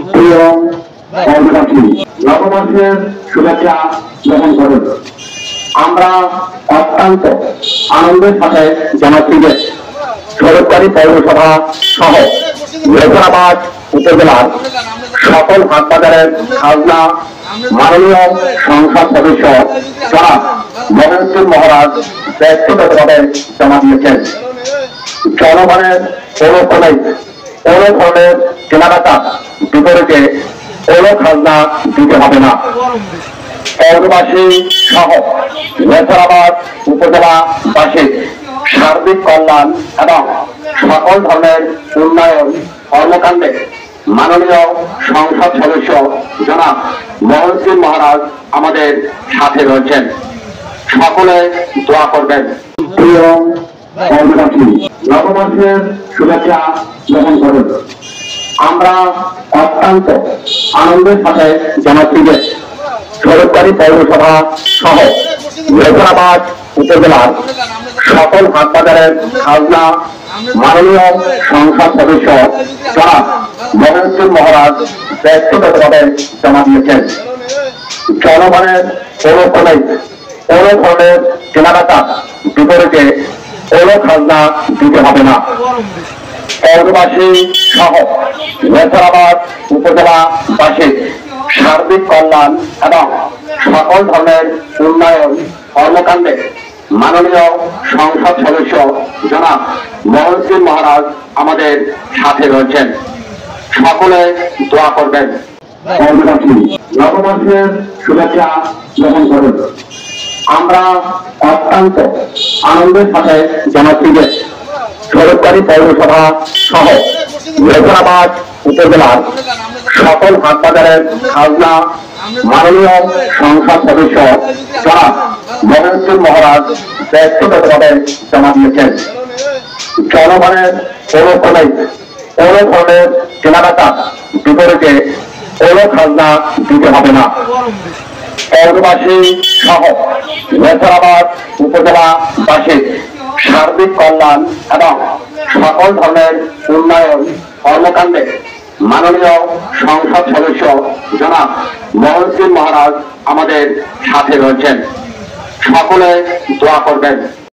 প্রিয় বন্ধুবান্ধী, নববর্ষের শুভেচ্ছা গ্রহণ করুন। আমরা অত্যন্ত আনন্দের সাথে জানাচ্ছি যে সরকারি পৌরসভা সহ নেত্রাবাদ উপজেলার সকল হাট বাজারের খাজনা মাননীয় সংসদ সদস্য জনাব মহেন্দ্র মহারাজ ব্যক্তিগতভাবে জমা দিয়েছেন। জনগণের কোনো ধরনের কেনাকাটা বিপরীতে কোনো খাজনা দিতে হবে না। পৌরবাসী সহ নেত্রাবাদ উপজেলাবাসীর সার্বিক কল্যাণ এবং সকল ধরনের উন্নয়ন কর্মকাণ্ডে মাননীয় সংসদ সদস্য জনাব মহেন্দ্র মহারাজ আমাদের সাথে রয়েছেন। সকলে দোয়া করবেন। প্রিয় বন্ধুবান্ধী, নববর্ষের শুভেচ্ছা গ্রহণ করুন। আমরা অত্যন্ত আনন্দের সাথে জানাচ্ছি যে সরকারি পৌরসভা সহ নেত্রাবাদ উপজেলার সকল হাট বাজারের খাজনা মাননীয় সংসদ সদস্য জনাব মহেন্দ্র মহারাজ ব্যক্তিগতভাবে জমা দিয়েছেন। জনগণের কোনো ধরনের কেনাকাটা বিপরীতে কোনো খাজনা দিতে হবে না। পৌরবাসী সহ নেত্রাবাদ উপজেলাবাসীর সার্বিক কল্যাণ এবং সকল ধরনের উন্নয়ন কর্মকাণ্ডে মাননীয় সংসদ সদস্য জনাব মহেন্দ্র মহারাজ আমাদের সাথে রয়েছেন। সকলে দোয়া করবেন। নববর্ষের শুভেচ্ছা গ্রহণ করুন। আমরা অত্যন্ত আনন্দের সাথে জানাচ্ছি যে সরকারি পৌরসভা সহ নেত্রাবাদ উপজেলার সকল হাট বাজারের খাজনা মাননীয় সংসদ সদস্য জনাব মহেন্দ্র মহারাজ ব্যক্তিগতভাবে জমা দিয়েছেন। জনগণের কোনো ধরনের কেনাকাটা বিপরীতে কোনো খাজনা দিতে হবে না। পৌরবাসী সহ নেত্রাবাদ উপজেলাবাসীর সার্বিক কল্যাণ এবং সকল ধরনের উন্নয়ন কর্মকাণ্ডে মাননীয় সংসদ সদস্য জনাব মহেন্দ্র মহারাজ আমাদের সাথে রয়েছেন। সকলে দোয়া করবেন।